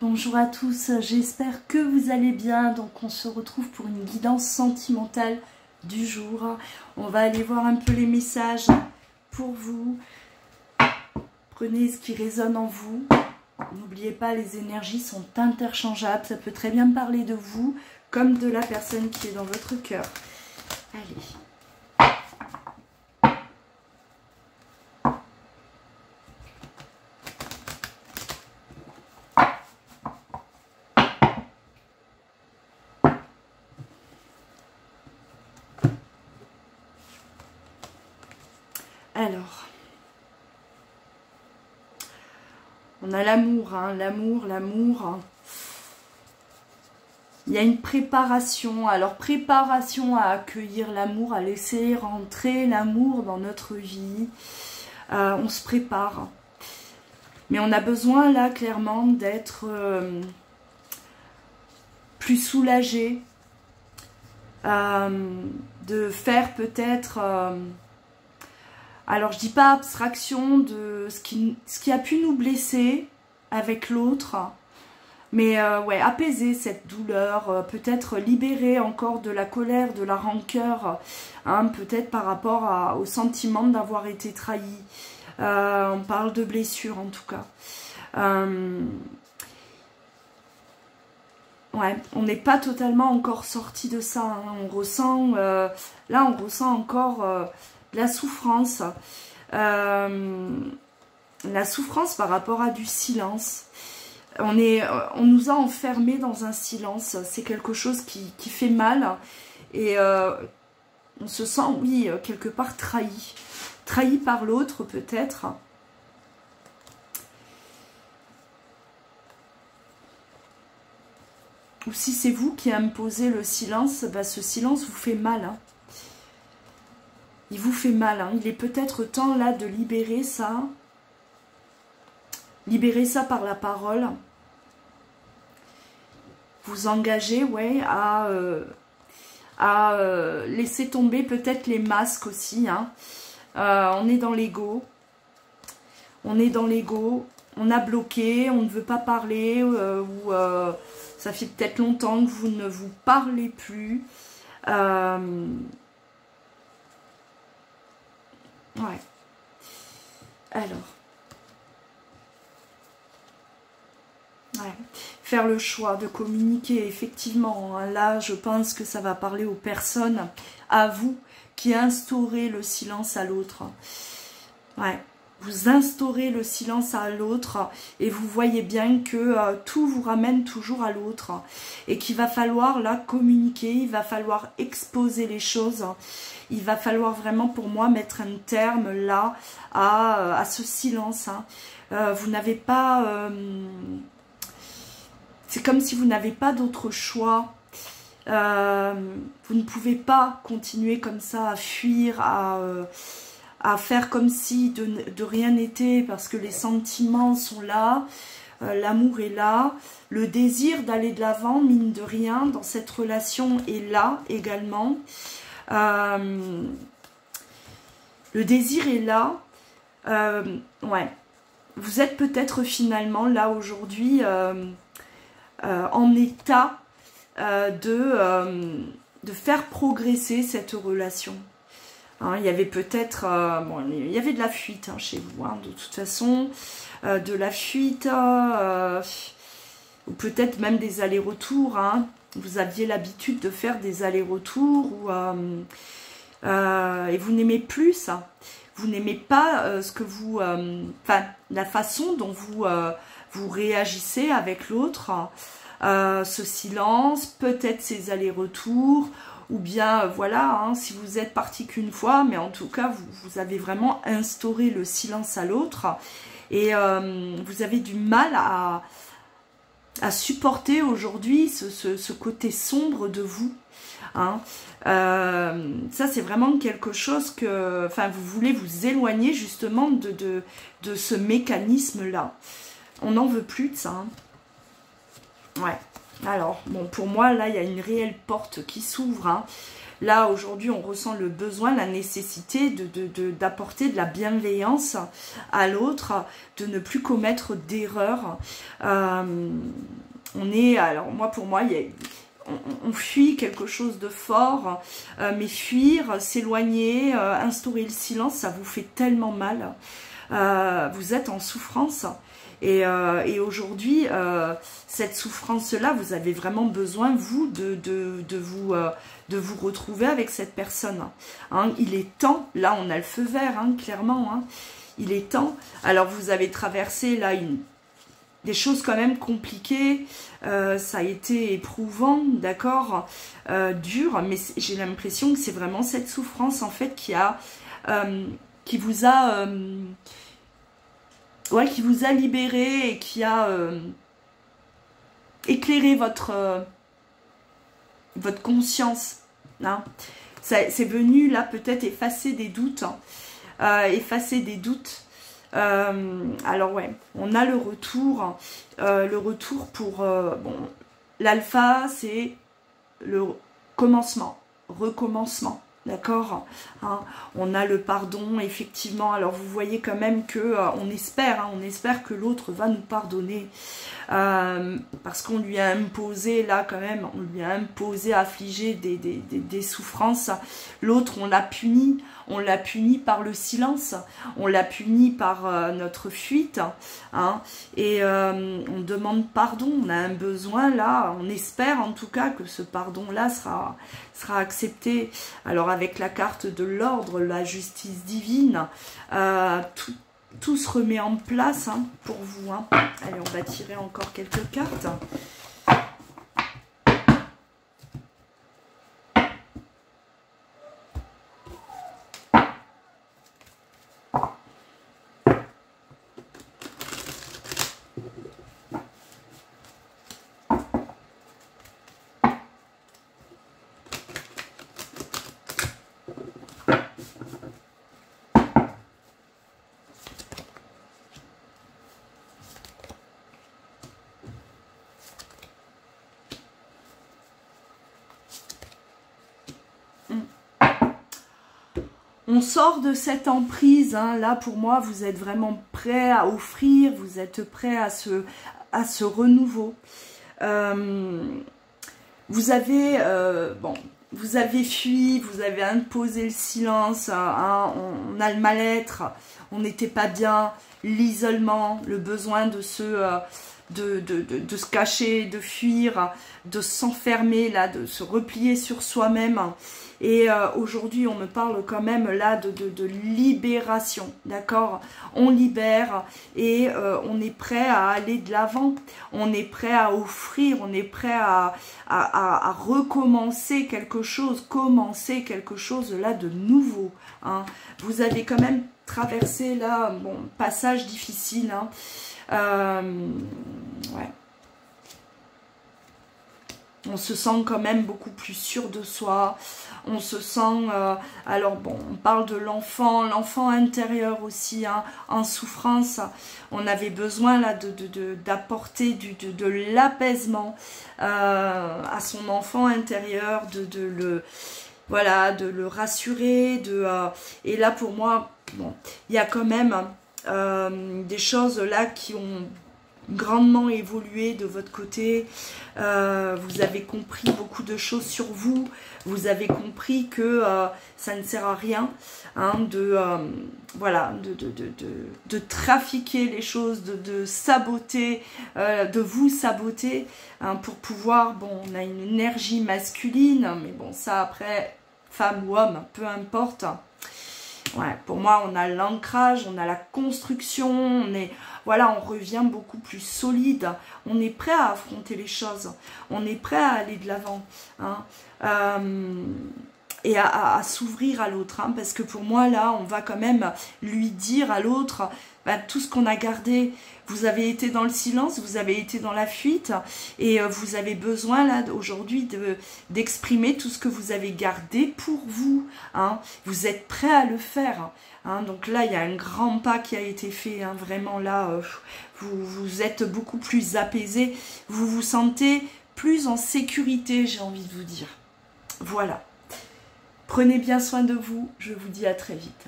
Bonjour à tous, j'espère que vous allez bien. Donc on se retrouve pour une guidance sentimentale du jour. On va aller voir un peu les messages pour vous. Prenez ce qui résonne en vous. N'oubliez pas, les énergies sont interchangeables. Ça peut très bien parler de vous comme de la personne qui est dans votre cœur. Allez. Alors, on a l'amour, hein, l'amour. Il y a une préparation. Alors, préparation à accueillir l'amour, à laisser rentrer l'amour dans notre vie. On se prépare. Mais on a besoin, là, clairement, d'être plus soulagé. De faire peut-être... alors, je dis pas abstraction de ce qui a pu nous blesser avec l'autre, mais ouais, apaiser cette douleur, peut-être libérer encore de la colère, de la rancœur, hein, peut-être par rapport au sentiment d'avoir été trahi. On parle de blessure en tout cas. Ouais, on n'est pas totalement encore sorti de ça. Hein. On ressent, là, on ressent encore... la souffrance par rapport à du silence. On nous a enfermés dans un silence. C'est quelque chose qui fait mal. Et on se sent, oui, quelque part trahi. Trahi par l'autre, peut-être. Ou si c'est vous qui imposez le silence, bah, ce silence vous fait mal, hein. Il vous fait mal, hein. Il est peut-être temps là de libérer ça. Libérer ça par la parole. Vous engager, ouais, à laisser tomber peut-être les masques aussi, hein. On est dans l'ego. On est dans l'ego. On a bloqué, on ne veut pas parler, ou ça fait peut-être longtemps que vous ne vous parlez plus. Ouais. Alors. Ouais. Faire le choix de communiquer, effectivement. Hein, là, je pense que ça va parler aux personnes, à vous, qui instaurez le silence à l'autre. Ouais. Vous instaurez le silence à l'autre et vous voyez bien que tout vous ramène toujours à l'autre. Et qu'il va falloir, là, communiquer, il va falloir exposer les choses. Il va falloir vraiment, pour moi, mettre un terme, là, à ce silence. Hein. Vous n'avez pas... c'est comme si vous n'avez pas d'autre choix. Vous ne pouvez pas continuer comme ça à fuir, à faire comme si de rien n'était, parce que les sentiments sont là, l'amour est là, le désir d'aller de l'avant, mine de rien, dans cette relation est là également. Le désir est là. Ouais. Vous êtes peut-être finalement là aujourd'hui en état de faire progresser cette relation. Hein, il y avait peut-être... bon, il y avait de la fuite, hein, chez vous, hein, de toute façon. De la fuite, ou peut-être même des allers-retours. Hein. Vous aviez l'habitude de faire des allers-retours et vous n'aimez plus ça. Vous n'aimez pas ce que vous... Enfin, la façon dont vous réagissez avec l'autre. Ce silence, peut-être ces allers-retours... Ou bien, voilà, hein, si vous êtes parti qu'une fois, mais en tout cas, vous avez vraiment instauré le silence à l'autre. Et vous avez du mal à supporter aujourd'hui ce côté sombre de vous. Hein. Ça, c'est vraiment quelque chose que... Enfin, vous voulez vous éloigner justement de ce mécanisme-là. On n'en veut plus de ça. Hein. Ouais. Alors, bon, pour moi, là, il y a une réelle porte qui s'ouvre. Hein. Là, aujourd'hui, on ressent le besoin, la nécessité d'apporter de la bienveillance à l'autre, de ne plus commettre d'erreurs. Alors moi, pour moi, on fuit quelque chose de fort, mais fuir, s'éloigner, instaurer le silence, ça vous fait tellement mal. Vous êtes en souffrance. Et aujourd'hui, cette souffrance-là, vous avez vraiment besoin, vous, de vous retrouver avec cette personne. Hein, il est temps, là on a le feu vert, hein, clairement, hein, il est temps. Alors vous avez traversé là des choses quand même compliquées, ça a été éprouvant, d'accord, dur, mais j'ai l'impression que c'est vraiment cette souffrance en fait qui vous a... qui vous a libéré et qui a éclairé votre conscience. Hein. C'est venu là peut-être effacer des doutes. Alors ouais, on a le retour. Pour... l'alpha, c'est le commencement, recommencement. D'accord, hein, on a le pardon, effectivement. Alors vous voyez quand même que on espère que l'autre va nous pardonner, parce qu'on lui a imposé là quand même, affligé des souffrances. L'autre, on l'a puni par le silence, on l'a puni par notre fuite, hein, et on demande pardon. On a un besoin là, on espère en tout cas que ce pardon là sera accepté. Alors avec la carte de l'ordre, la justice divine, tout se remet en place, hein, pour vous. Hein. Allez, on va tirer encore quelques cartes. On sort de cette emprise, hein. Là pour moi vous êtes vraiment prêt à offrir, vous êtes prêt à ce renouveau. Vous avez fui, vous avez imposé le silence, hein, on a le mal-être, on n'était pas bien, l'isolement, le besoin de se cacher, de fuir, de s'enfermer, là, de se replier sur soi-même. Et aujourd'hui, on me parle quand même là de libération, d'accord? On libère et on est prêt à aller de l'avant, on est prêt à offrir, on est prêt à recommencer quelque chose, commencer quelque chose là de nouveau. Hein. Vous avez quand même traversé là, bon, passage difficile, hein. Ouais. On se sent quand même beaucoup plus sûr de soi. On se sent... alors bon, on parle de l'enfant intérieur aussi, hein, en souffrance. On avait besoin là d'apporter de l'apaisement à son enfant intérieur, de le rassurer. Et là pour moi, bon, il y a quand même des choses là qui ont grandement évolué de votre côté. Vous avez compris beaucoup de choses sur vous. Vous avez compris que ça ne sert à rien, hein, de trafiquer les choses, de saboter, de vous saboter, hein, pour pouvoir, bon, on a une énergie masculine, mais bon, ça après, femme ou homme, peu importe. Ouais, pour moi, on a l'ancrage, on a la construction, on revient beaucoup plus solide. On est prêt à affronter les choses, on est prêt à aller de l'avant, hein, et à s'ouvrir à l'autre, hein, parce que pour moi, là, on va quand même lui dire à l'autre, tout ce qu'on a gardé. Vous avez été dans le silence, vous avez été dans la fuite, et vous avez besoin là aujourd'hui d'exprimer tout ce que vous avez gardé pour vous, hein. Vous êtes prêt à le faire, hein. Donc là il y a un grand pas qui a été fait, hein. Vraiment là vous êtes beaucoup plus apaisé, vous vous sentez plus en sécurité, j'ai envie de vous dire. Voilà. Prenez bien soin de vous, je vous dis à très vite.